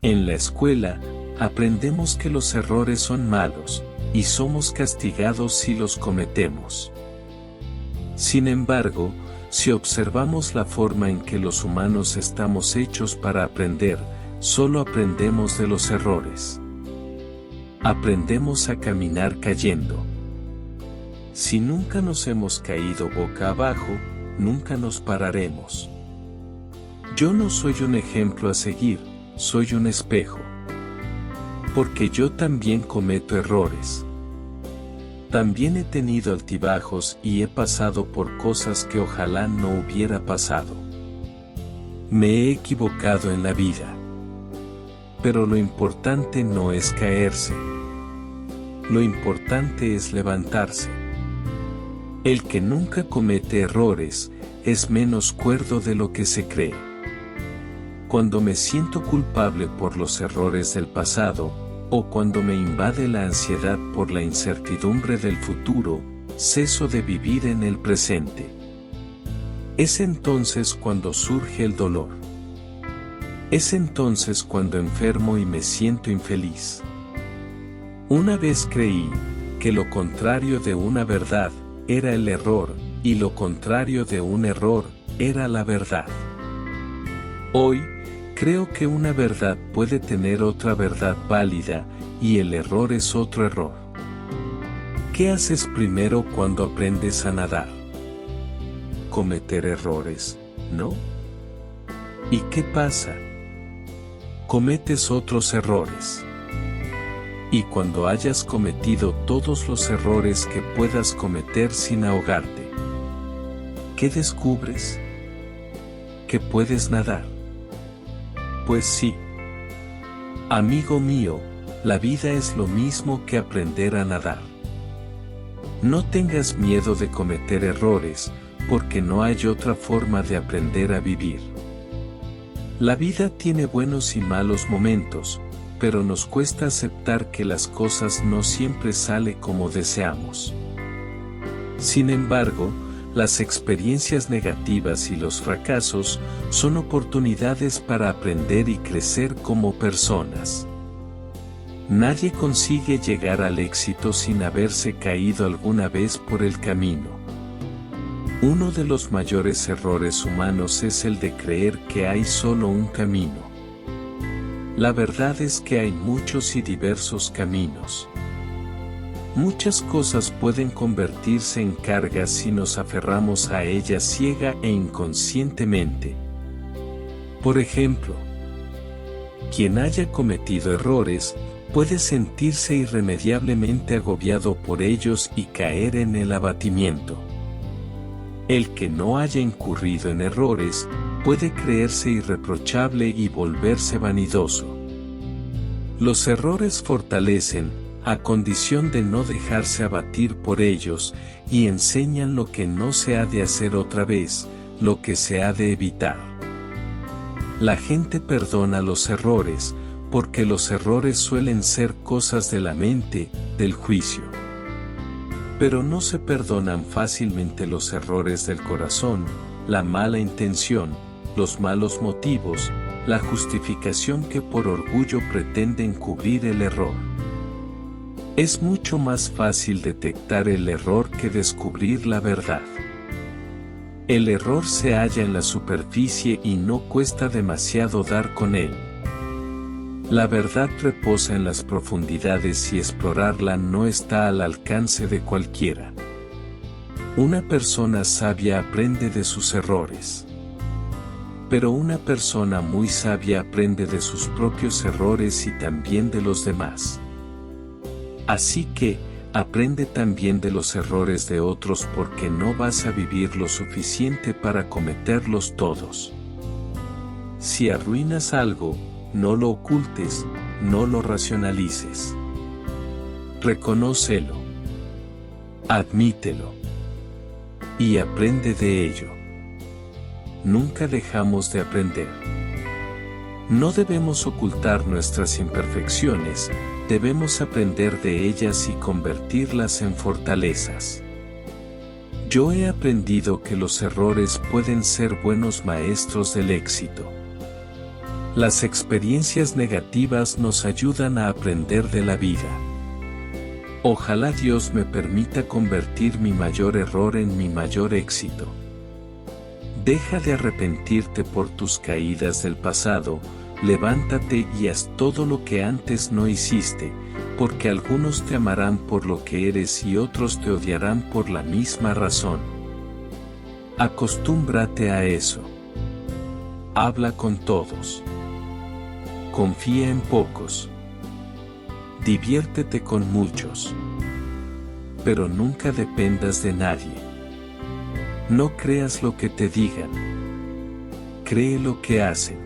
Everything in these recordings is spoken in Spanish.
En la escuela, aprendemos que los errores son malos, y somos castigados si los cometemos. Sin embargo, si observamos la forma en que los humanos estamos hechos para aprender, solo aprendemos de los errores. Aprendemos a caminar cayendo. Si nunca nos hemos caído boca abajo, nunca nos pararemos. Yo no soy un ejemplo a seguir, soy un espejo. Porque yo también cometo errores. También he tenido altibajos y he pasado por cosas que ojalá no hubiera pasado. Me he equivocado en la vida. Pero lo importante no es caerse. Lo importante es levantarse. El que nunca comete errores, es menos cuerdo de lo que se cree. Cuando me siento culpable por los errores del pasado, o cuando me invade la ansiedad por la incertidumbre del futuro, ceso de vivir en el presente. Es entonces cuando surge el dolor. Es entonces cuando enfermo y me siento infeliz. Una vez creí que lo contrario de una verdad era el error, y lo contrario de un error era la verdad. Hoy, creo que una verdad puede tener otra verdad válida, y el error es otro error. ¿Qué haces primero cuando aprendes a nadar? Cometer errores, ¿no? ¿Y qué pasa? Cometes otros errores. Y cuando hayas cometido todos los errores que puedas cometer sin ahogarte, ¿qué descubres? ¿Que puedes nadar? Pues sí. Amigo mío, la vida es lo mismo que aprender a nadar. No tengas miedo de cometer errores, porque no hay otra forma de aprender a vivir. La vida tiene buenos y malos momentos, pero nos cuesta aceptar que las cosas no siempre salen como deseamos. Sin embargo, las experiencias negativas y los fracasos son oportunidades para aprender y crecer como personas. Nadie consigue llegar al éxito sin haberse caído alguna vez por el camino. Uno de los mayores errores humanos es el de creer que hay solo un camino. La verdad es que hay muchos y diversos caminos. Muchas cosas pueden convertirse en cargas si nos aferramos a ellas ciega e inconscientemente. Por ejemplo, quien haya cometido errores, puede sentirse irremediablemente agobiado por ellos y caer en el abatimiento. El que no haya incurrido en errores, puede creerse irreprochable y volverse vanidoso. Los errores fortalecen, a condición de no dejarse abatir por ellos, y enseñan lo que no se ha de hacer otra vez, lo que se ha de evitar. La gente perdona los errores, porque los errores suelen ser cosas de la mente, del juicio. Pero no se perdonan fácilmente los errores del corazón, la mala intención, los malos motivos, la justificación que por orgullo pretenden cubrir el error. Es mucho más fácil detectar el error que descubrir la verdad. El error se halla en la superficie y no cuesta demasiado dar con él. La verdad reposa en las profundidades y explorarla no está al alcance de cualquiera. Una persona sabia aprende de sus errores. Pero una persona muy sabia aprende de sus propios errores y también de los demás. Así que, aprende también de los errores de otros porque no vas a vivir lo suficiente para cometerlos todos. Si arruinas algo, no lo ocultes, no lo racionalices. Reconócelo. Admítelo. Y aprende de ello. Nunca dejamos de aprender. No debemos ocultar nuestras imperfecciones, debemos aprender de ellas y convertirlas en fortalezas. Yo he aprendido que los errores pueden ser buenos maestros del éxito. Las experiencias negativas nos ayudan a aprender de la vida. Ojalá Dios me permita convertir mi mayor error en mi mayor éxito. Deja de arrepentirte por tus caídas del pasado, levántate y haz todo lo que antes no hiciste, porque algunos te amarán por lo que eres y otros te odiarán por la misma razón. Acostúmbrate a eso. Habla con todos. Confía en pocos. Diviértete con muchos. Pero nunca dependas de nadie. No creas lo que te digan. Cree lo que hacen.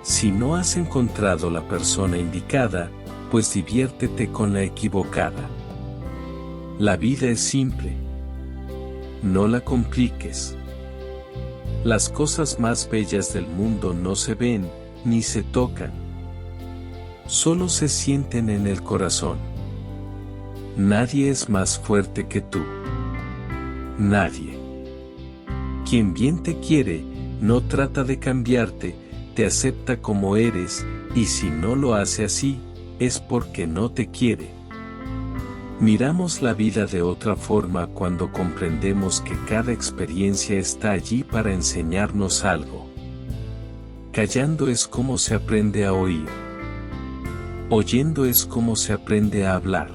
Si no has encontrado la persona indicada, pues diviértete con la equivocada. La vida es simple. No la compliques. Las cosas más bellas del mundo no se ven, ni se tocan. Solo se sienten en el corazón. Nadie es más fuerte que tú. Nadie. Quien bien te quiere, no trata de cambiarte, te acepta como eres, y si no lo hace así, es porque no te quiere. Miramos la vida de otra forma cuando comprendemos que cada experiencia está allí para enseñarnos algo. Callando es como se aprende a oír. Oyendo es como se aprende a hablar.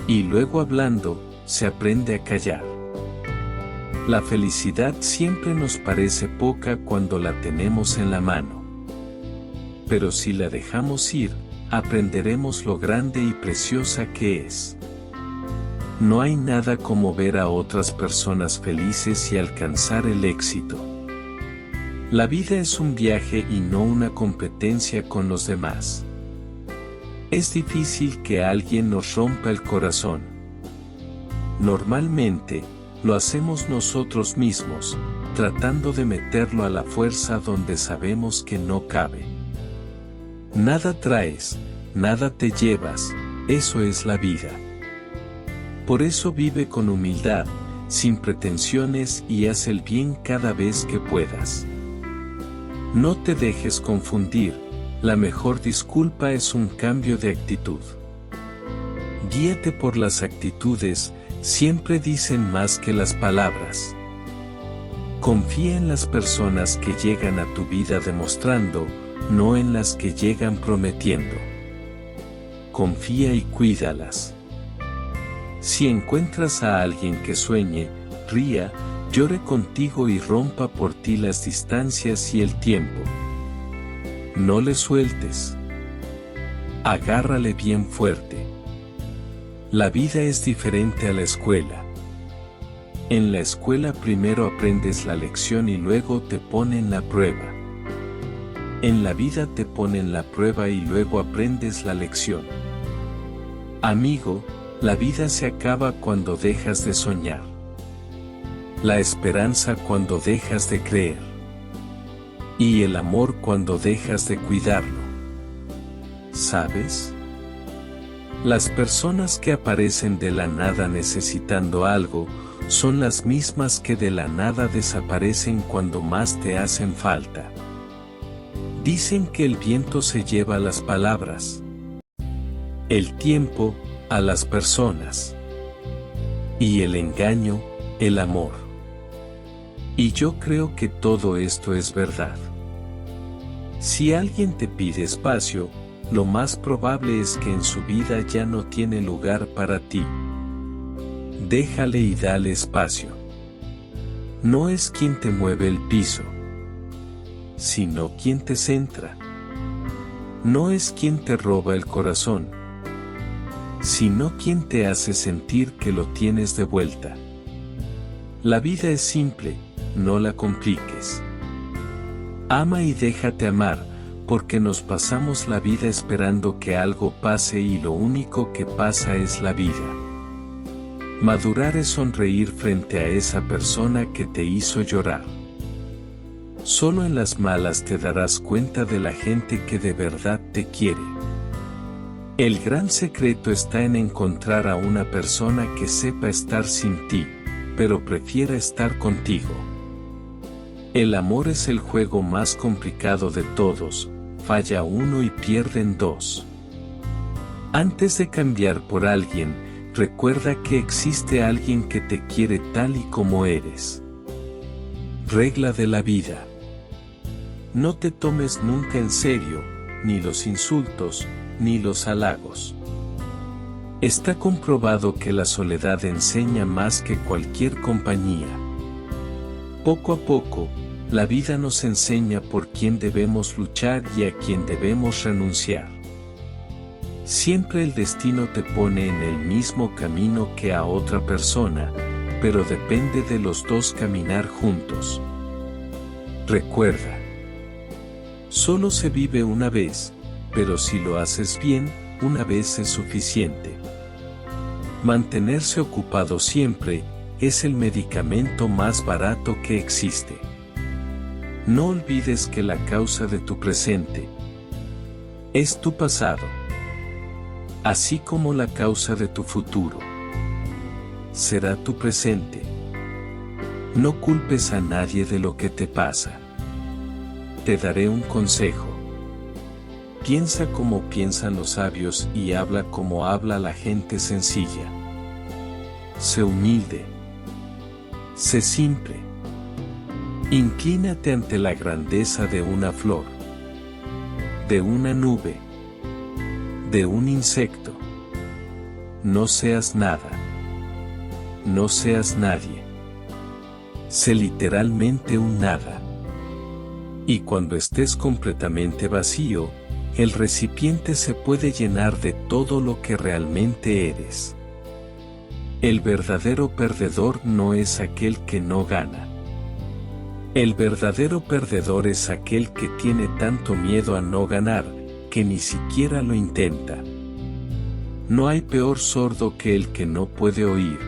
Y luego hablando, se aprende a callar. La felicidad siempre nos parece poca cuando la tenemos en la mano. Pero si la dejamos ir, aprenderemos lo grande y preciosa que es. No hay nada como ver a otras personas felices y alcanzar el éxito. La vida es un viaje y no una competencia con los demás. Es difícil que alguien nos rompa el corazón. Normalmente, lo hacemos nosotros mismos, tratando de meterlo a la fuerza donde sabemos que no cabe. Nada traes, nada te llevas, eso es la vida. Por eso vive con humildad, sin pretensiones y haz el bien cada vez que puedas. No te dejes confundir, la mejor disculpa es un cambio de actitud. Guíate por las actitudes, siempre dicen más que las palabras. Confía en las personas que llegan a tu vida demostrando, no en las que llegan prometiendo. Confía y cuídalas. Si encuentras a alguien que sueñe, ría, llore contigo y rompa por ti las distancias y el tiempo. No le sueltes. Agárrale bien fuerte. La vida es diferente a la escuela. En la escuela primero aprendes la lección y luego te ponen la prueba. En la vida te ponen la prueba y luego aprendes la lección. Amigo, la vida se acaba cuando dejas de soñar. La esperanza cuando dejas de creer. Y el amor cuando dejas de cuidarlo. ¿Sabes? Las personas que aparecen de la nada necesitando algo, son las mismas que de la nada desaparecen cuando más te hacen falta. Dicen que el viento se lleva las palabras, el tiempo, a las personas, y el engaño, el amor. Y yo creo que todo esto es verdad. Si alguien te pide espacio, lo más probable es que en su vida ya no tiene lugar para ti. Déjale y dale espacio. No es quien te mueve el piso, sino quien te centra. No es quien te roba el corazón, sino quien te hace sentir que lo tienes de vuelta. La vida es simple, no la compliques. Ama y déjate amar, porque nos pasamos la vida esperando que algo pase y lo único que pasa es la vida. Madurar es sonreír frente a esa persona que te hizo llorar. Solo en las malas te darás cuenta de la gente que de verdad te quiere. El gran secreto está en encontrar a una persona que sepa estar sin ti, pero prefiera estar contigo. El amor es el juego más complicado de todos, falla uno y pierden dos. Antes de cambiar por alguien, recuerda que existe alguien que te quiere tal y como eres. Regla de la vida. No te tomes nunca en serio, ni los insultos, ni los halagos. Está comprobado que la soledad enseña más que cualquier compañía. Poco a poco, la vida nos enseña por quién debemos luchar y a quién debemos renunciar. Siempre el destino te pone en el mismo camino que a otra persona, pero depende de los dos caminar juntos. Recuerda, solo se vive una vez, pero si lo haces bien, una vez es suficiente. Mantenerse ocupado siempre es el medicamento más barato que existe. No olvides que la causa de tu presente es tu pasado, así como la causa de tu futuro será tu presente. No culpes a nadie de lo que te pasa. Te daré un consejo. Piensa como piensan los sabios y habla como habla la gente sencilla. Sé humilde. Sé simple. Inclínate ante la grandeza de una flor, de una nube, de un insecto. No seas nada. No seas nadie. Sé literalmente un nada. Y cuando estés completamente vacío, el recipiente se puede llenar de todo lo que realmente eres. El verdadero perdedor no es aquel que no gana. El verdadero perdedor es aquel que tiene tanto miedo a no ganar, que ni siquiera lo intenta. No hay peor sordo que el que no puede oír,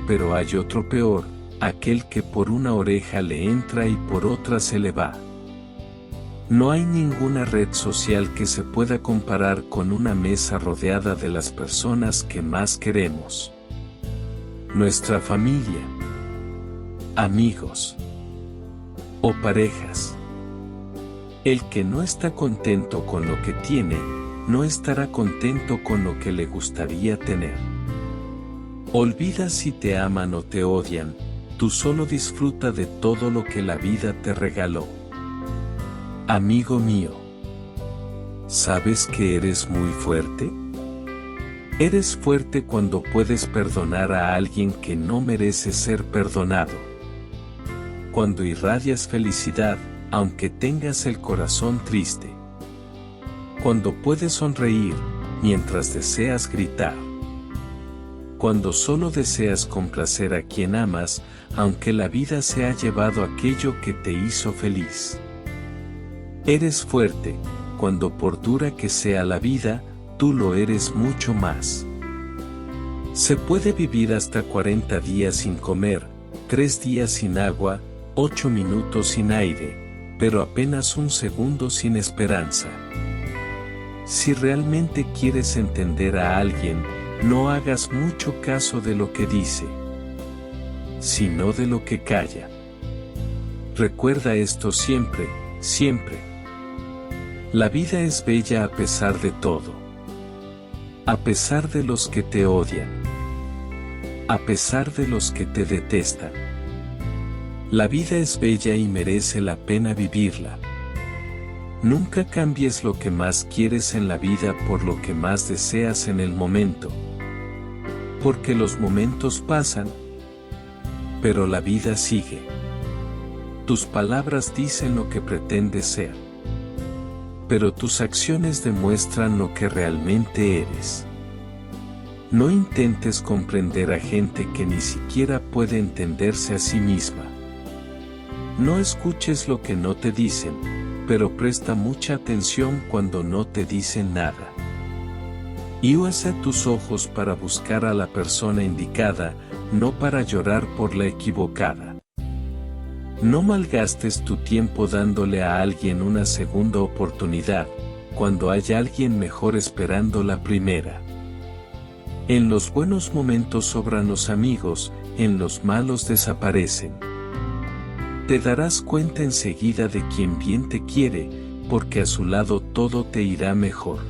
pero hay otro peor, aquel que por una oreja le entra y por otra se le va. No hay ninguna red social que se pueda comparar con una mesa rodeada de las personas que más queremos. Nuestra familia, amigos o parejas. El que no está contento con lo que tiene, no estará contento con lo que le gustaría tener. Olvida si te aman o te odian, tú solo disfruta de todo lo que la vida te regaló. Amigo mío, ¿sabes que eres muy fuerte? Eres fuerte cuando puedes perdonar a alguien que no merece ser perdonado. Cuando irradias felicidad, aunque tengas el corazón triste. Cuando puedes sonreír, mientras deseas gritar. Cuando solo deseas complacer a quien amas, aunque la vida se ha llevado aquello que te hizo feliz. Eres fuerte, cuando por dura que sea la vida, tú lo eres mucho más. Se puede vivir hasta 40 días sin comer, 3 días sin agua, 8 minutos sin aire, pero apenas un segundo sin esperanza. Si realmente quieres entender a alguien, no hagas mucho caso de lo que dice, sino de lo que calla. Recuerda esto siempre, siempre. La vida es bella a pesar de todo. A pesar de los que te odian. A pesar de los que te detestan. La vida es bella y merece la pena vivirla. Nunca cambies lo que más quieres en la vida por lo que más deseas en el momento. Porque los momentos pasan, pero la vida sigue. Tus palabras dicen lo que pretendes ser, pero tus acciones demuestran lo que realmente eres. No intentes comprender a gente que ni siquiera puede entenderse a sí misma. No escuches lo que no te dicen, pero presta mucha atención cuando no te dicen nada. Y usa tus ojos para buscar a la persona indicada, no para llorar por la equivocada. No malgastes tu tiempo dándole a alguien una segunda oportunidad, cuando hay alguien mejor esperando la primera. En los buenos momentos sobran los amigos, en los malos desaparecen. Te darás cuenta enseguida de quien bien te quiere, porque a su lado todo te irá mejor.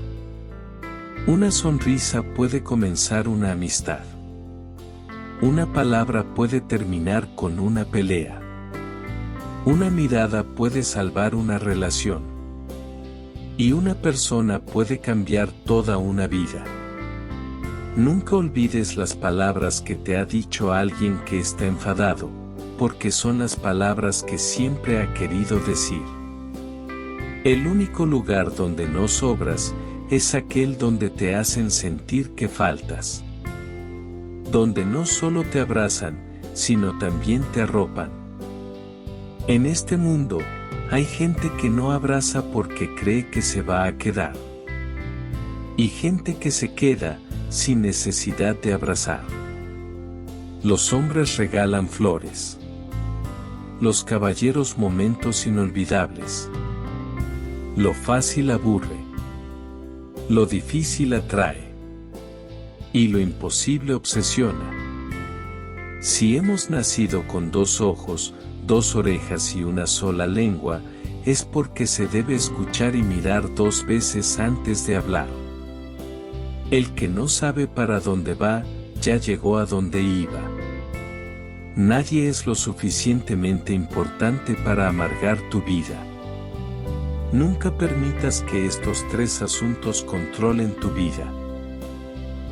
Una sonrisa puede comenzar una amistad. Una palabra puede terminar con una pelea. Una mirada puede salvar una relación. Y una persona puede cambiar toda una vida. Nunca olvides las palabras que te ha dicho alguien que está enfadado, porque son las palabras que siempre ha querido decir. El único lugar donde no sobras es aquel donde te hacen sentir que faltas. Donde no solo te abrazan, sino también te arropan. En este mundo, hay gente que no abraza porque cree que se va a quedar. Y gente que se queda, sin necesidad de abrazar. Los hombres regalan flores. Los caballeros momentos inolvidables. Lo fácil aburre. Lo difícil atrae. Y lo imposible obsesiona. Si hemos nacido con 2 ojos, 2 orejas y una sola lengua, es porque se debe escuchar y mirar 2 veces antes de hablar. El que no sabe para dónde va, ya llegó a donde iba. Nadie es lo suficientemente importante para amargar tu vida. Nunca permitas que estos 3 asuntos controlen tu vida.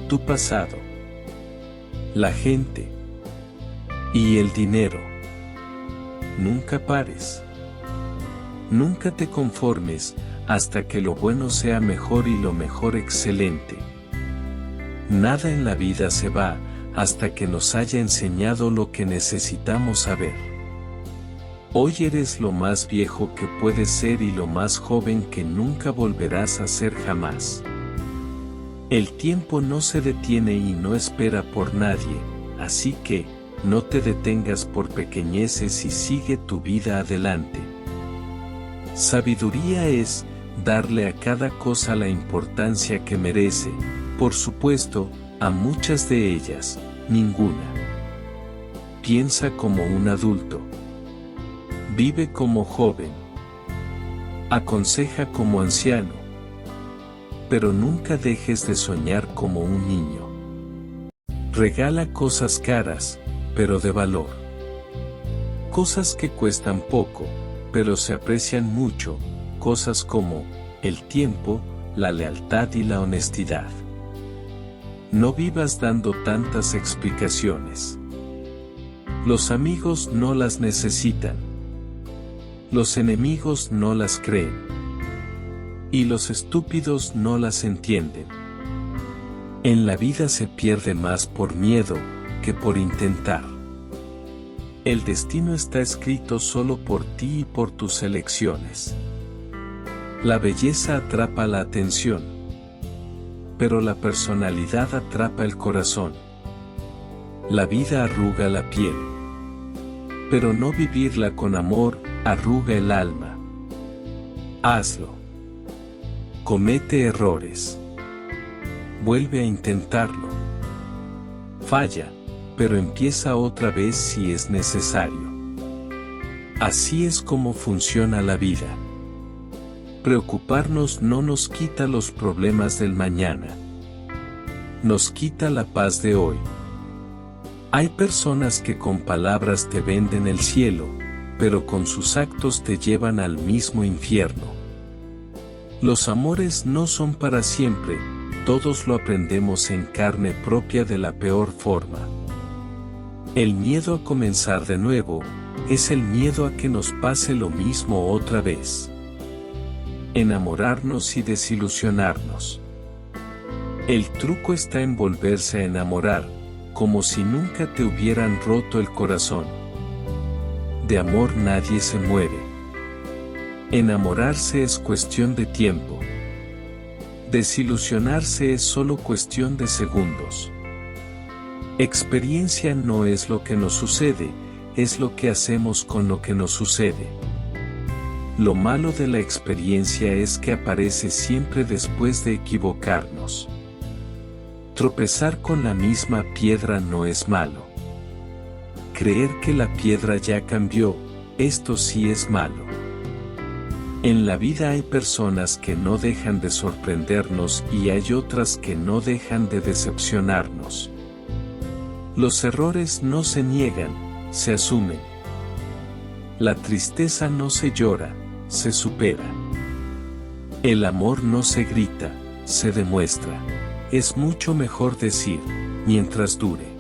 Tu pasado, la gente y el dinero. Nunca pares. Nunca te conformes hasta que lo bueno sea mejor y lo mejor excelente. Nada en la vida se va hasta que nos haya enseñado lo que necesitamos saber. Hoy eres lo más viejo que puedes ser y lo más joven que nunca volverás a ser jamás. El tiempo no se detiene y no espera por nadie, así que, no te detengas por pequeñeces y sigue tu vida adelante. Sabiduría es darle a cada cosa la importancia que merece, por supuesto, a muchas de ellas, ninguna. Piensa como un adulto. Vive como joven. Aconseja como anciano. Pero nunca dejes de soñar como un niño. Regala cosas caras, pero de valor. Cosas que cuestan poco, pero se aprecian mucho, cosas como el tiempo, la lealtad y la honestidad. No vivas dando tantas explicaciones. Los amigos no las necesitan. Los enemigos no las creen. Y los estúpidos no las entienden. En la vida se pierde más por miedo que por intentar. El destino está escrito solo por ti y por tus elecciones. La belleza atrapa la atención. Pero la personalidad atrapa el corazón. La vida arruga la piel. Pero no vivirla con amor, arruga el alma. Hazlo. Comete errores. Vuelve a intentarlo. Falla, pero empieza otra vez si es necesario. Así es como funciona la vida. Preocuparnos no nos quita los problemas del mañana. Nos quita la paz de hoy. Hay personas que con palabras te venden el cielo, pero con sus actos te llevan al mismo infierno. Los amores no son para siempre, todos lo aprendemos en carne propia de la peor forma. El miedo a comenzar de nuevo, es el miedo a que nos pase lo mismo otra vez. Enamorarnos y desilusionarnos. El truco está en volverse a enamorar, como si nunca te hubieran roto el corazón. De amor nadie se muere. Enamorarse es cuestión de tiempo. Desilusionarse es solo cuestión de segundos. Experiencia no es lo que nos sucede, es lo que hacemos con lo que nos sucede. Lo malo de la experiencia es que aparece siempre después de equivocarnos. Tropezar con la misma piedra no es malo. Creer que la piedra ya cambió, esto sí es malo. En la vida hay personas que no dejan de sorprendernos y hay otras que no dejan de decepcionarnos. Los errores no se niegan, se asumen. La tristeza no se llora, se supera. El amor no se grita, se demuestra. Es mucho mejor decir, mientras dure.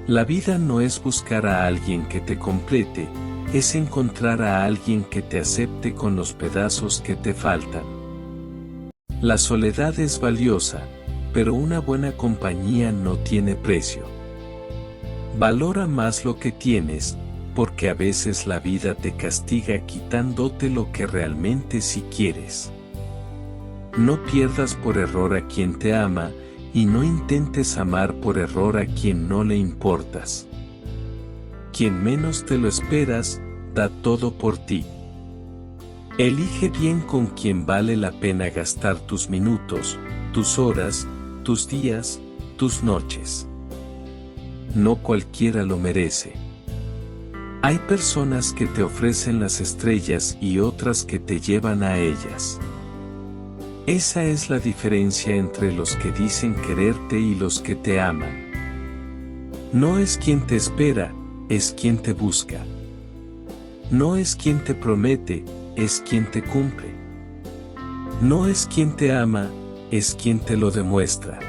La vida no es buscar a alguien que te complete, es encontrar a alguien que te acepte con los pedazos que te faltan. La soledad es valiosa, pero una buena compañía no tiene precio. Valora más lo que tienes, porque a veces la vida te castiga quitándote lo que realmente sí quieres. No pierdas por error a quien te ama, y no intentes amar por error a quien no le importas. Quien menos te lo esperas, da todo por ti. Elige bien con quien vale la pena gastar tus minutos, tus horas, tus días, tus noches. No cualquiera lo merece. Hay personas que te ofrecen las estrellas y otras que te llevan a ellas. Esa es la diferencia entre los que dicen quererte y los que te aman. No es quien te espera, es quien te busca. No es quien te promete, es quien te cumple. No es quien te ama, es quien te lo demuestra.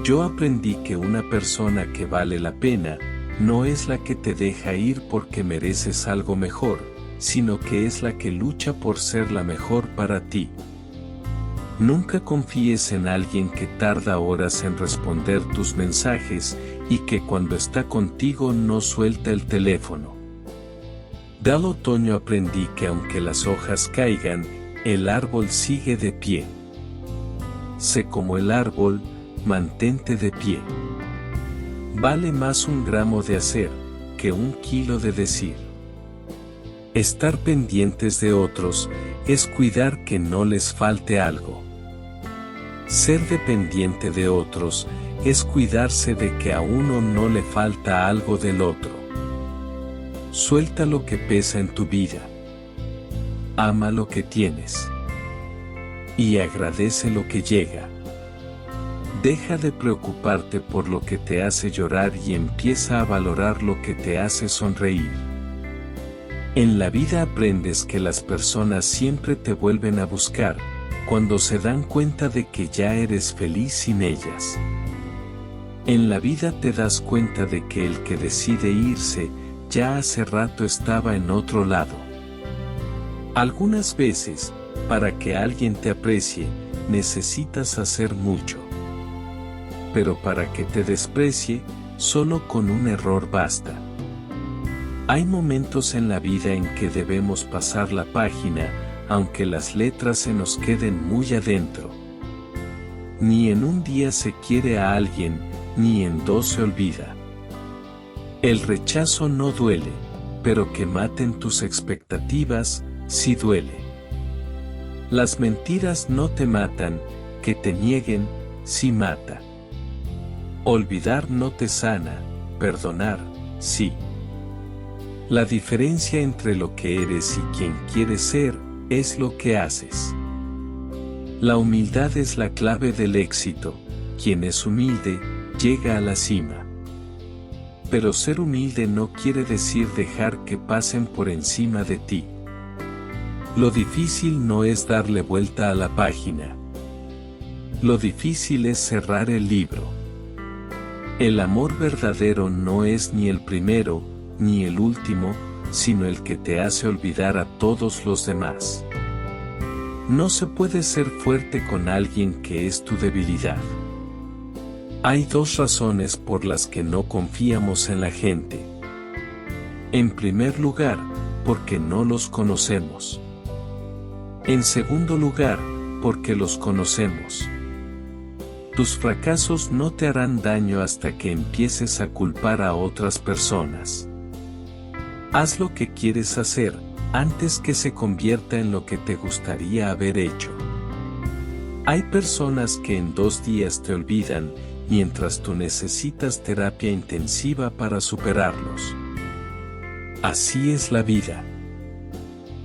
Yo aprendí que una persona que vale la pena, no es la que te deja ir porque mereces algo mejor, sino que es la que lucha por ser la mejor para ti. Nunca confíes en alguien que tarda horas en responder tus mensajes y que cuando está contigo no suelta el teléfono. Del otoño aprendí que aunque las hojas caigan, el árbol sigue de pie. Sé como el árbol, mantente de pie. Vale más un gramo de hacer, que un kilo de decir. Estar pendientes de otros, es cuidar que no les falte algo. Ser dependiente de otros, es cuidarse de que a uno no le falta algo del otro. Suelta lo que pesa en tu vida. Ama lo que tienes. Y agradece lo que llega. Deja de preocuparte por lo que te hace llorar y empieza a valorar lo que te hace sonreír. En la vida aprendes que las personas siempre te vuelven a buscar, cuando se dan cuenta de que ya eres feliz sin ellas. En la vida te das cuenta de que el que decide irse, ya hace rato estaba en otro lado. Algunas veces, para que alguien te aprecie, necesitas hacer mucho. Pero para que te desprecie, solo con un error basta. Hay momentos en la vida en que debemos pasar la página, aunque las letras se nos queden muy adentro. Ni en un día se quiere a alguien, ni en dos se olvida. El rechazo no duele, pero que maten tus expectativas, sí duele. Las mentiras no te matan, que te nieguen, sí mata. Olvidar no te sana, perdonar, sí. La diferencia entre lo que eres y quien quieres ser, es lo que haces. La humildad es la clave del éxito, quien es humilde, llega a la cima. Pero ser humilde no quiere decir dejar que pasen por encima de ti. Lo difícil no es darle vuelta a la página. Lo difícil es cerrar el libro. El amor verdadero no es ni el primero, ni el último, sino el que te hace olvidar a todos los demás. No se puede ser fuerte con alguien que es tu debilidad. Hay dos razones por las que no confiamos en la gente. En primer lugar, porque no los conocemos. En segundo lugar, porque los conocemos. Tus fracasos no te harán daño hasta que empieces a culpar a otras personas. Haz lo que quieres hacer, antes que se convierta en lo que te gustaría haber hecho. Hay personas que en 2 días te olvidan, mientras tú necesitas terapia intensiva para superarlos. Así es la vida.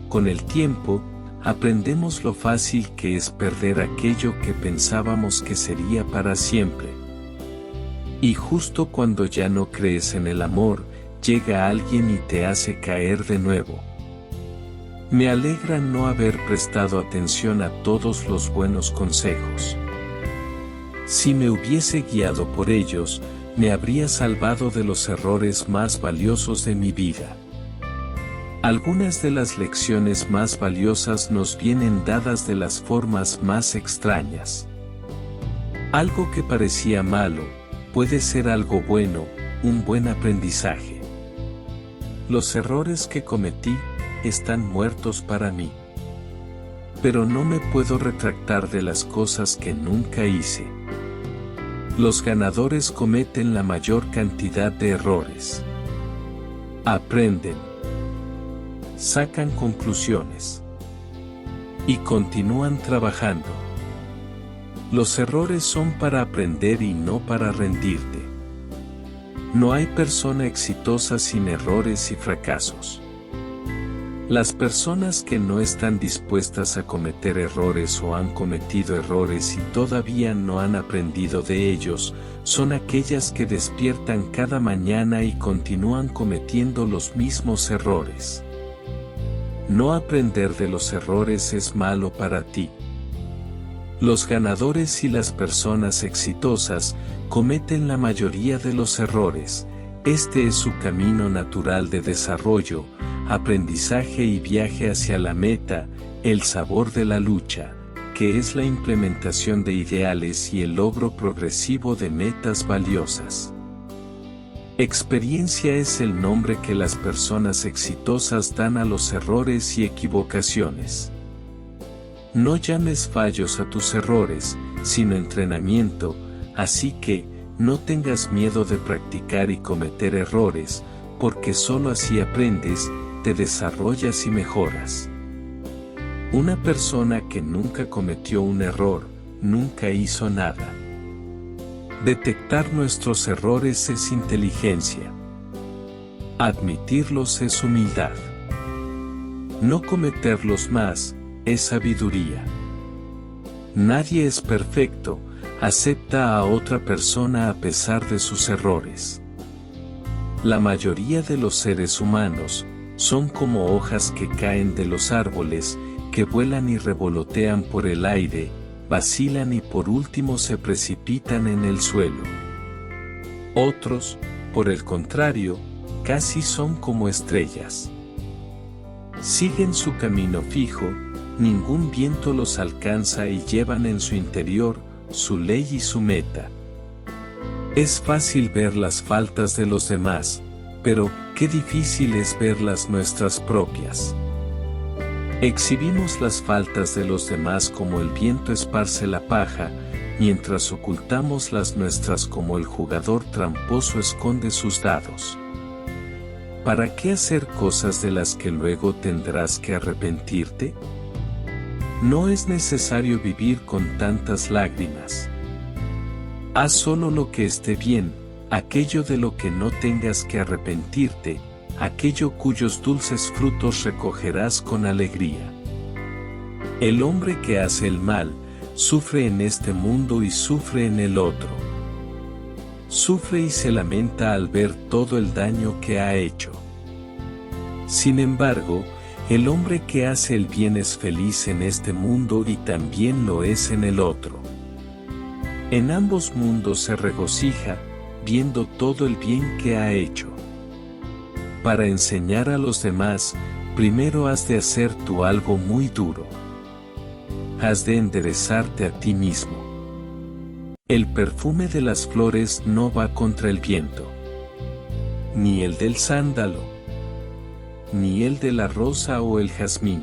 Con el tiempo, aprendemos lo fácil que es perder aquello que pensábamos que sería para siempre. Y justo cuando ya no crees en el amor, llega alguien y te hace caer de nuevo. Me alegra no haber prestado atención a todos los buenos consejos. Si me hubiese guiado por ellos, me habría salvado de los errores más valiosos de mi vida. Algunas de las lecciones más valiosas nos vienen dadas de las formas más extrañas. Algo que parecía malo, puede ser algo bueno, un buen aprendizaje. Los errores que cometí, están muertos para mí. Pero no me puedo retractar de las cosas que nunca hice. Los ganadores cometen la mayor cantidad de errores. Aprenden. Sacan conclusiones. Y continúan trabajando. Los errores son para aprender y no para rendirte. No hay persona exitosa sin errores y fracasos. Las personas que no están dispuestas a cometer errores o han cometido errores y todavía no han aprendido de ellos, son aquellas que despiertan cada mañana y continúan cometiendo los mismos errores. No aprender de los errores es malo para ti. Los ganadores y las personas exitosas cometen la mayoría de los errores. Este es su camino natural de desarrollo, aprendizaje y viaje hacia la meta, el sabor de la lucha, que es la implementación de ideales y el logro progresivo de metas valiosas. Experiencia es el nombre que las personas exitosas dan a los errores y equivocaciones. No llames fallos a tus errores, sino entrenamiento, así que, no tengas miedo de practicar y cometer errores, porque solo así aprendes, te desarrollas y mejoras. Una persona que nunca cometió un error, nunca hizo nada. Detectar nuestros errores es inteligencia. Admitirlos es humildad. No cometerlos más, es sabiduría. Nadie es perfecto, acepta a otra persona a pesar de sus errores. La mayoría de los seres humanos, son como hojas que caen de los árboles, que vuelan y revolotean por el aire, vacilan y por último se precipitan en el suelo. Otros, por el contrario, casi son como estrellas. Siguen su camino fijo, ningún viento los alcanza y llevan en su interior, su ley y su meta. Es fácil ver las faltas de los demás, pero qué difícil es ver las nuestras propias. Exhibimos las faltas de los demás como el viento esparce la paja, mientras ocultamos las nuestras como el jugador tramposo esconde sus dados. ¿Para qué hacer cosas de las que luego tendrás que arrepentirte? No es necesario vivir con tantas lágrimas. Haz solo lo que esté bien, aquello de lo que no tengas que arrepentirte, aquello cuyos dulces frutos recogerás con alegría. El hombre que hace el mal, sufre en este mundo y sufre en el otro. Sufre y se lamenta al ver todo el daño que ha hecho. Sin embargo, el hombre que hace el bien es feliz en este mundo y también lo es en el otro. En ambos mundos se regocija, viendo todo el bien que ha hecho. Para enseñar a los demás, primero has de hacer tú algo muy duro. Has de enderezarte a ti mismo. El perfume de las flores no va contra el viento, ni el del sándalo, ni el de la rosa o el jazmín.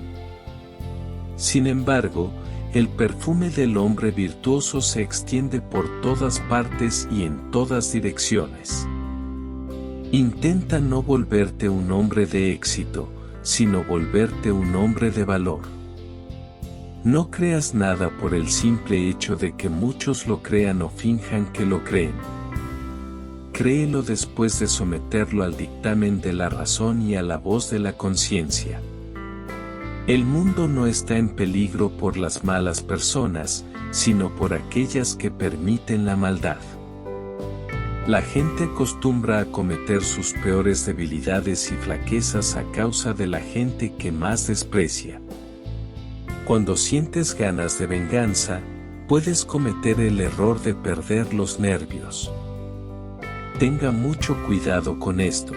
Sin embargo, el perfume del hombre virtuoso se extiende por todas partes y en todas direcciones. Intenta no volverte un hombre de éxito, sino volverte un hombre de valor. No creas nada por el simple hecho de que muchos lo crean o finjan que lo creen. créelo después de someterlo al dictamen de la razón y a la voz de la conciencia. El mundo no está en peligro por las malas personas, sino por aquellas que permiten la maldad. La gente acostumbra a cometer sus peores debilidades y flaquezas a causa de la gente que más desprecia. Cuando sientes ganas de venganza, puedes cometer el error de perder los nervios. Tenga mucho cuidado con esto.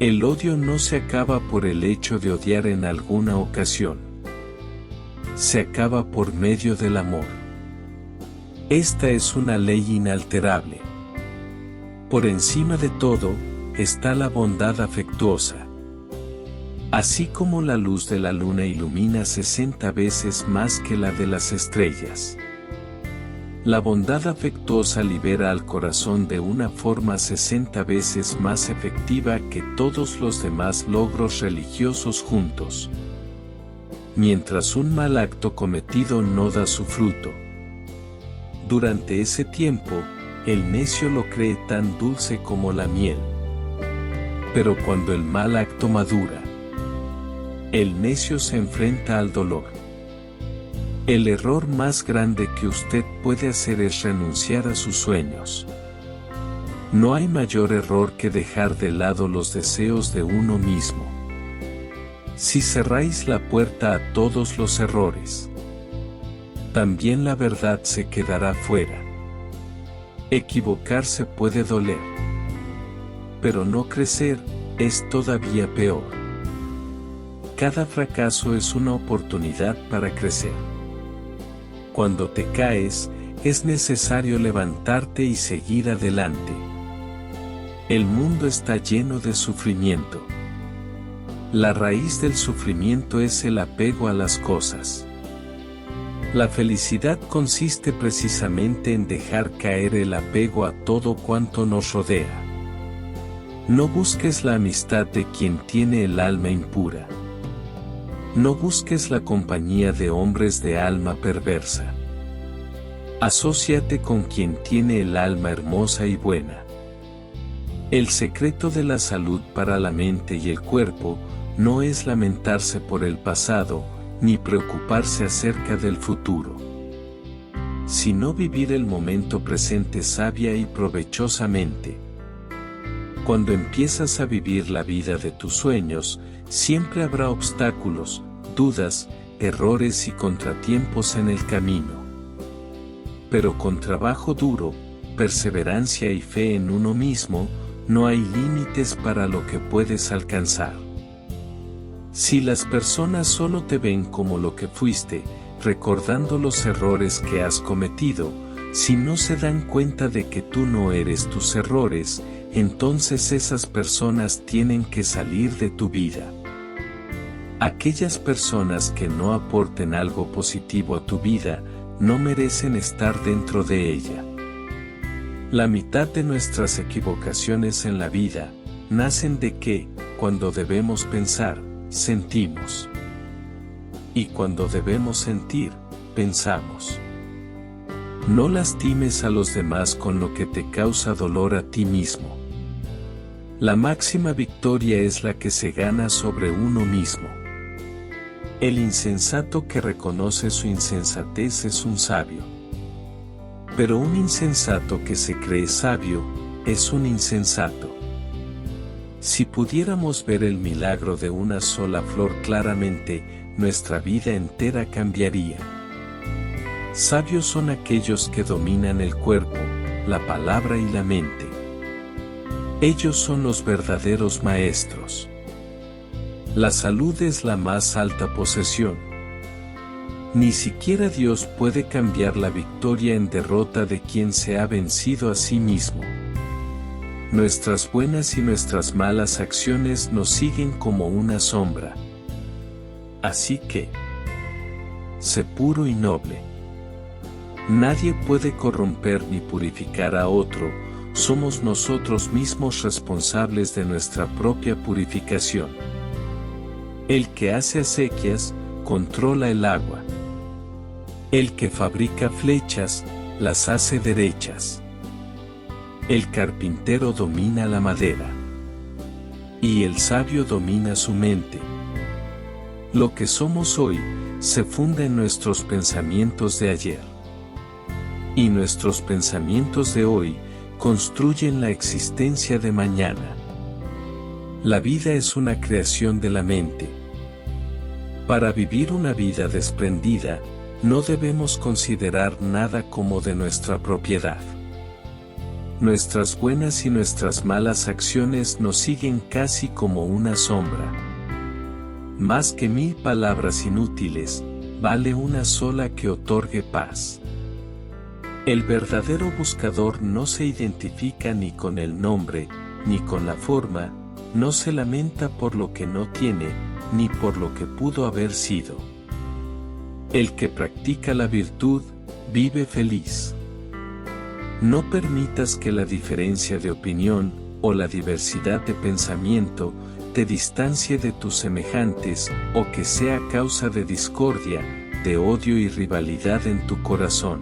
El odio no se acaba por el hecho de odiar en alguna ocasión. Se acaba por medio del amor. Esta es una ley inalterable. Por encima de todo, está la bondad afectuosa. Así como la luz de la luna ilumina 60 veces más que la de las estrellas. La bondad afectuosa libera al corazón de una forma 60 veces más efectiva que todos los demás logros religiosos juntos. Mientras un mal acto cometido no da su fruto. Durante ese tiempo, el necio lo cree tan dulce como la miel. Pero cuando el mal acto madura, el necio se enfrenta al dolor. El error más grande que usted puede hacer es renunciar a sus sueños. No hay mayor error que dejar de lado los deseos de uno mismo. Si cerráis la puerta a todos los errores, también la verdad se quedará fuera. Equivocarse puede doler, pero no crecer es todavía peor. Cada fracaso es una oportunidad para crecer. Cuando te caes, es necesario levantarte y seguir adelante. El mundo está lleno de sufrimiento. La raíz del sufrimiento es el apego a las cosas. La felicidad consiste precisamente en dejar caer el apego a todo cuanto nos rodea. No busques la amistad de quien tiene el alma impura. No busques la compañía de hombres de alma perversa. Asóciate con quien tiene el alma hermosa y buena. El secreto de la salud para la mente y el cuerpo no es lamentarse por el pasado, ni preocuparse acerca del futuro, sino vivir el momento presente sabia y provechosamente. Cuando empiezas a vivir la vida de tus sueños, siempre habrá obstáculos, dudas, errores y contratiempos en el camino. Pero con trabajo duro, perseverancia y fe en uno mismo, no hay límites para lo que puedes alcanzar. Si las personas solo te ven como lo que fuiste, recordando los errores que has cometido, si no se dan cuenta de que tú no eres tus errores, entonces esas personas tienen que salir de tu vida. Aquellas personas que no aporten algo positivo a tu vida, no merecen estar dentro de ella. La mitad de nuestras equivocaciones en la vida, nacen de que, cuando debemos pensar, sentimos. Y cuando debemos sentir, pensamos. No lastimes a los demás con lo que te causa dolor a ti mismo. La máxima victoria es la que se gana sobre uno mismo. El insensato que reconoce su insensatez es un sabio. Pero un insensato que se cree sabio, es un insensato. Si pudiéramos ver el milagro de una sola flor claramente, nuestra vida entera cambiaría. Sabios son aquellos que dominan el cuerpo, la palabra y la mente. Ellos son los verdaderos maestros. La salud es la más alta posesión. Ni siquiera Dios puede cambiar la victoria en derrota de quien se ha vencido a sí mismo. Nuestras buenas y nuestras malas acciones nos siguen como una sombra. Así que, sé puro y noble. Nadie puede corromper ni purificar a otro, somos nosotros mismos responsables de nuestra propia purificación. El que hace acequias, controla el agua. El que fabrica flechas, las hace derechas. El carpintero domina la madera. Y el sabio domina su mente. Lo que somos hoy se funda en nuestros pensamientos de ayer. Y nuestros pensamientos de hoy construyen la existencia de mañana. La vida es una creación de la mente. Para vivir una vida desprendida, no debemos considerar nada como de nuestra propiedad. Nuestras buenas y nuestras malas acciones nos siguen casi como una sombra. Más que 1000 palabras inútiles, vale una sola que otorgue paz. El verdadero buscador no se identifica ni con el nombre, ni con la forma, no se lamenta por lo que no tiene, ni por lo que pudo haber sido. El que practica la virtud, vive feliz. No permitas que la diferencia de opinión, o la diversidad de pensamiento, te distancie de tus semejantes, o que sea causa de discordia, de odio y rivalidad en tu corazón.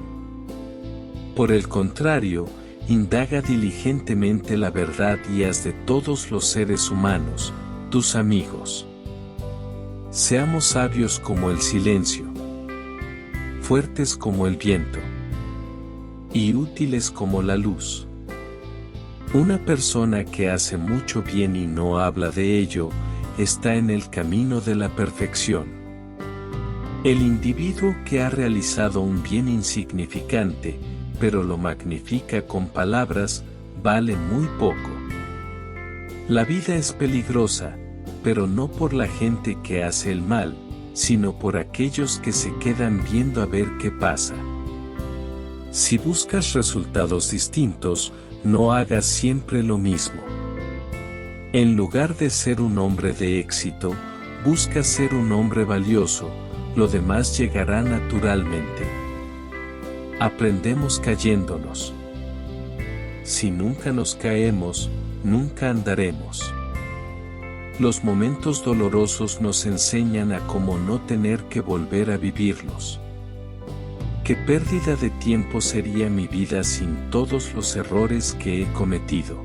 Por el contrario, indaga diligentemente la verdad y haz de todos los seres humanos, tus amigos. Seamos sabios como el silencio, fuertes como el viento, y útiles como la luz. Una persona que hace mucho bien y no habla de ello, está en el camino de la perfección. El individuo que ha realizado un bien insignificante, pero lo magnifica con palabras, vale muy poco. La vida es peligrosa, pero no por la gente que hace el mal, sino por aquellos que se quedan viendo a ver qué pasa. Si buscas resultados distintos, no hagas siempre lo mismo. En lugar de ser un hombre de éxito, busca ser un hombre valioso, lo demás llegará naturalmente. Aprendemos cayéndonos. Si nunca nos caemos, nunca andaremos. Los momentos dolorosos nos enseñan a cómo no tener que volver a vivirlos. ¿Qué pérdida de tiempo sería mi vida sin todos los errores que he cometido?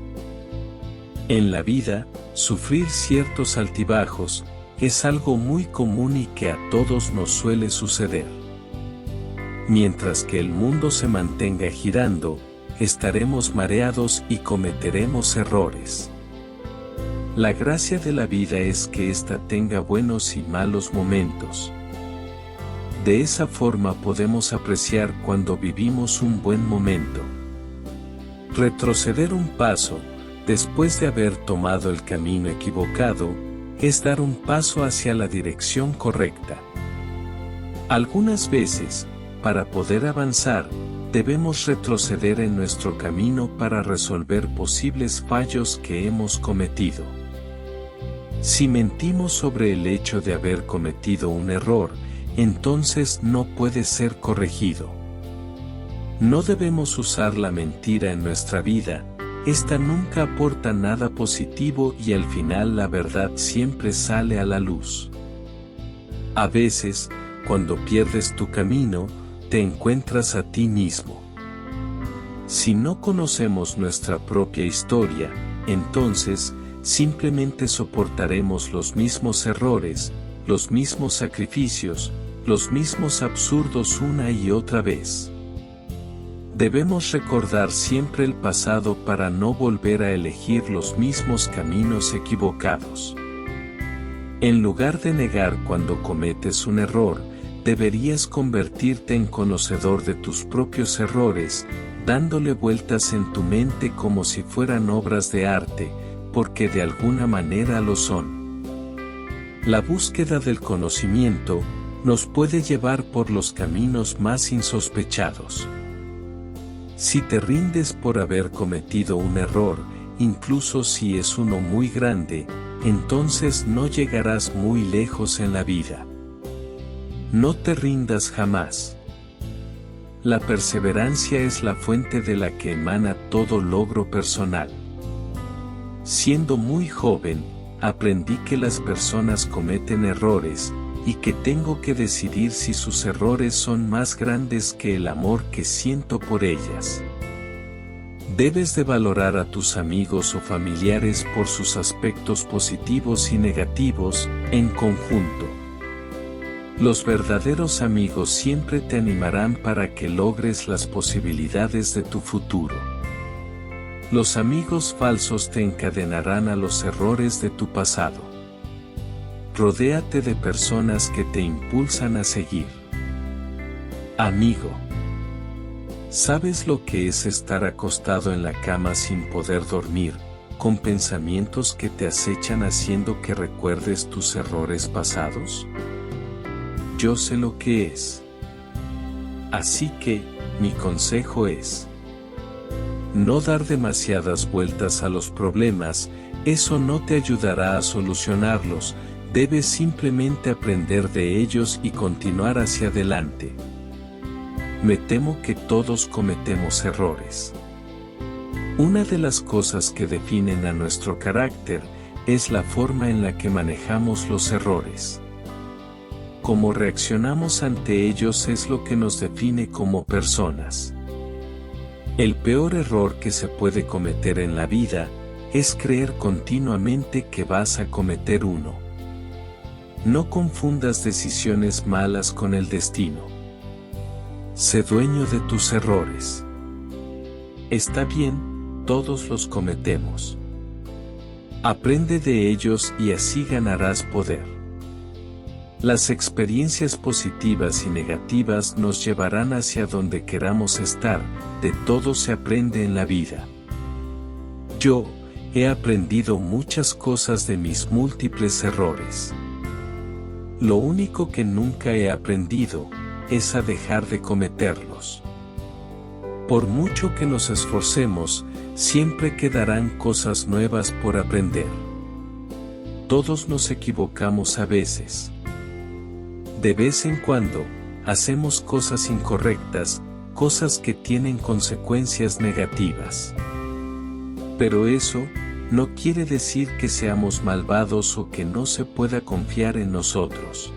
En la vida, sufrir ciertos altibajos es algo muy común y que a todos nos suele suceder. Mientras que el mundo se mantenga girando, estaremos mareados y cometeremos errores. La gracia de la vida es que ésta tenga buenos y malos momentos. De esa forma podemos apreciar cuando vivimos un buen momento. Retroceder un paso, después de haber tomado el camino equivocado, es dar un paso hacia la dirección correcta. Algunas veces, para poder avanzar, debemos retroceder en nuestro camino para resolver posibles fallos que hemos cometido. Si mentimos sobre el hecho de haber cometido un error, entonces no puede ser corregido. No debemos usar la mentira en nuestra vida, esta nunca aporta nada positivo y al final la verdad siempre sale a la luz. A veces, cuando pierdes tu camino, te encuentras a ti mismo. Si no conocemos nuestra propia historia, entonces, simplemente soportaremos los mismos errores, los mismos sacrificios, los mismos absurdos una y otra vez. Debemos recordar siempre el pasado para no volver a elegir los mismos caminos equivocados. En lugar de negar cuando cometes un error, deberías convertirte en conocedor de tus propios errores, dándole vueltas en tu mente como si fueran obras de arte, porque de alguna manera lo son. La búsqueda del conocimiento nos puede llevar por los caminos más insospechados. Si te rindes por haber cometido un error, incluso si es uno muy grande, entonces no llegarás muy lejos en la vida. No te rindas jamás. La perseverancia es la fuente de la que emana todo logro personal. Siendo muy joven, aprendí que las personas cometen errores, y que tengo que decidir si sus errores son más grandes que el amor que siento por ellas. Debes de valorar a tus amigos o familiares por sus aspectos positivos y negativos, en conjunto. Los verdaderos amigos siempre te animarán para que logres las posibilidades de tu futuro. Los amigos falsos te encadenarán a los errores de tu pasado. Rodéate de personas que te impulsan a seguir. Amigo. ¿Sabes lo que es estar acostado en la cama sin poder dormir, con pensamientos que te acechan haciendo que recuerdes tus errores pasados? Yo sé lo que es. Así que, mi consejo es: no dar demasiadas vueltas a los problemas, eso no te ayudará a solucionarlos, debes simplemente aprender de ellos y continuar hacia adelante. Me temo que todos cometemos errores. Una de las cosas que definen a nuestro carácter es la forma en la que manejamos los errores. Cómo reaccionamos ante ellos es lo que nos define como personas. El peor error que se puede cometer en la vida es creer continuamente que vas a cometer uno. No confundas decisiones malas con el destino. Sé dueño de tus errores. Está bien, todos los cometemos. Aprende de ellos y así ganarás poder. Las experiencias positivas y negativas nos llevarán hacia donde queramos estar, de todo se aprende en la vida. Yo he aprendido muchas cosas de mis múltiples errores. Lo único que nunca he aprendido es a dejar de cometerlos. Por mucho que nos esforcemos, siempre quedarán cosas nuevas por aprender. Todos nos equivocamos a veces. De vez en cuando, hacemos cosas incorrectas, cosas que tienen consecuencias negativas. Pero eso no quiere decir que seamos malvados o que no se pueda confiar en nosotros.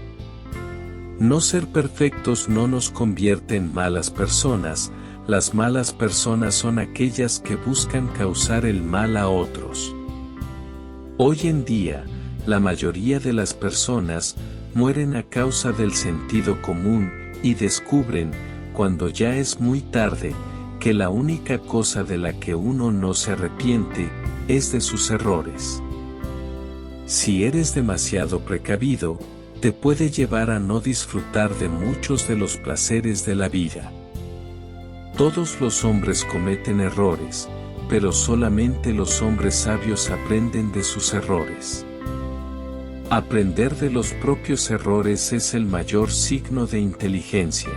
No ser perfectos no nos convierte en malas personas, las malas personas son aquellas que buscan causar el mal a otros. Hoy en día, la mayoría de las personas mueren a causa del sentido común y descubren, cuando ya es muy tarde, que la única cosa de la que uno no se arrepiente es de sus errores. Si eres demasiado precavido, te puede llevar a no disfrutar de muchos de los placeres de la vida. Todos los hombres cometen errores, pero solamente los hombres sabios aprenden de sus errores. Aprender de los propios errores es el mayor signo de inteligencia.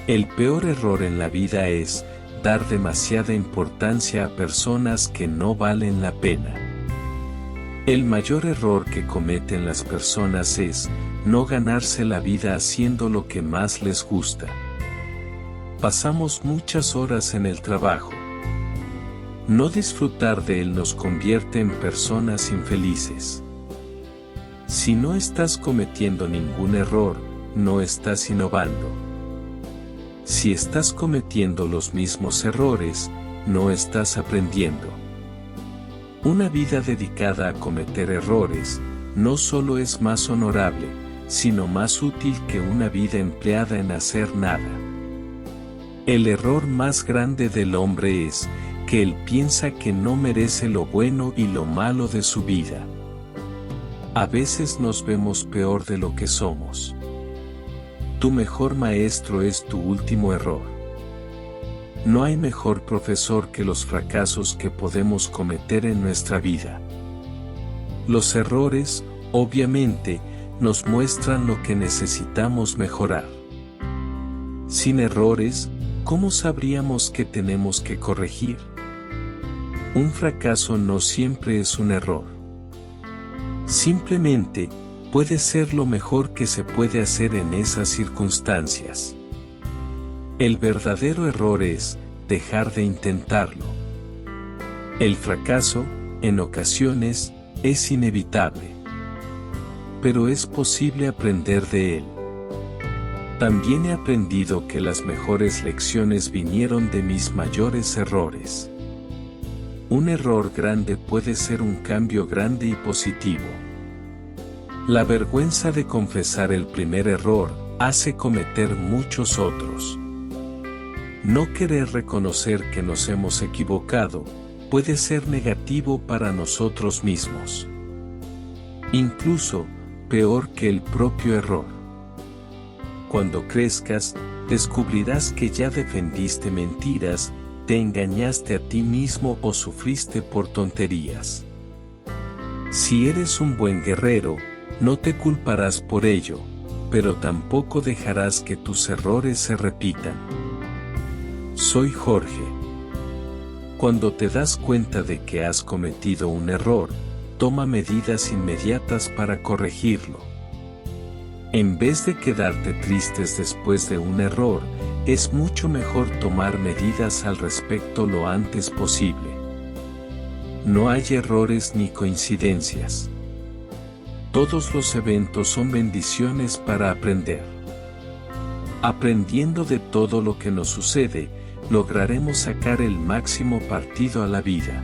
El peor error en la vida es dar demasiada importancia a personas que no valen la pena. El mayor error que cometen las personas es no ganarse la vida haciendo lo que más les gusta. Pasamos muchas horas en el trabajo. No disfrutar de él nos convierte en personas infelices. Si no estás cometiendo ningún error, no estás innovando. Si estás cometiendo los mismos errores, no estás aprendiendo. Una vida dedicada a cometer errores, no solo es más honorable, sino más útil que una vida empleada en hacer nada. El error más grande del hombre es que él piensa que no merece lo bueno y lo malo de su vida. A veces nos vemos peor de lo que somos. Tu mejor maestro es tu último error. No hay mejor profesor que los fracasos que podemos cometer en nuestra vida. Los errores, obviamente, nos muestran lo que necesitamos mejorar. Sin errores, ¿cómo sabríamos qué tenemos que corregir? Un fracaso no siempre es un error. Simplemente, puede ser lo mejor que se puede hacer en esas circunstancias. El verdadero error es dejar de intentarlo. El fracaso, en ocasiones, es inevitable. Pero es posible aprender de él. También he aprendido que las mejores lecciones vinieron de mis mayores errores. Un error grande puede ser un cambio grande y positivo. La vergüenza de confesar el primer error hace cometer muchos otros. No querer reconocer que nos hemos equivocado puede ser negativo para nosotros mismos. Incluso, peor que el propio error. Cuando crezcas, descubrirás que ya defendiste mentiras, te engañaste a ti mismo o sufriste por tonterías. Si eres un buen guerrero, no te culparás por ello, pero tampoco dejarás que tus errores se repitan. Soy Jorge. Cuando te das cuenta de que has cometido un error, toma medidas inmediatas para corregirlo. En vez de quedarte tristes después de un error, es mucho mejor tomar medidas al respecto lo antes posible. No hay errores ni coincidencias. Todos los eventos son bendiciones para aprender. Aprendiendo de todo lo que nos sucede, lograremos sacar el máximo partido a la vida.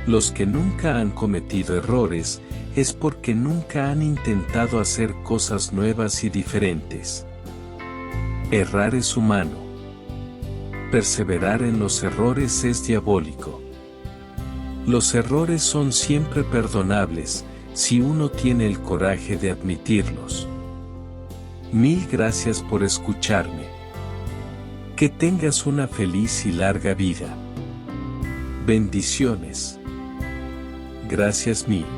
Los que nunca han cometido errores, es porque nunca han intentado hacer cosas nuevas y diferentes. Errar es humano. Perseverar en los errores es diabólico. Los errores son siempre perdonables, si uno tiene el coraje de admitirlos. Mil gracias por escucharme. Que tengas una feliz y larga vida. Bendiciones. Gracias mil.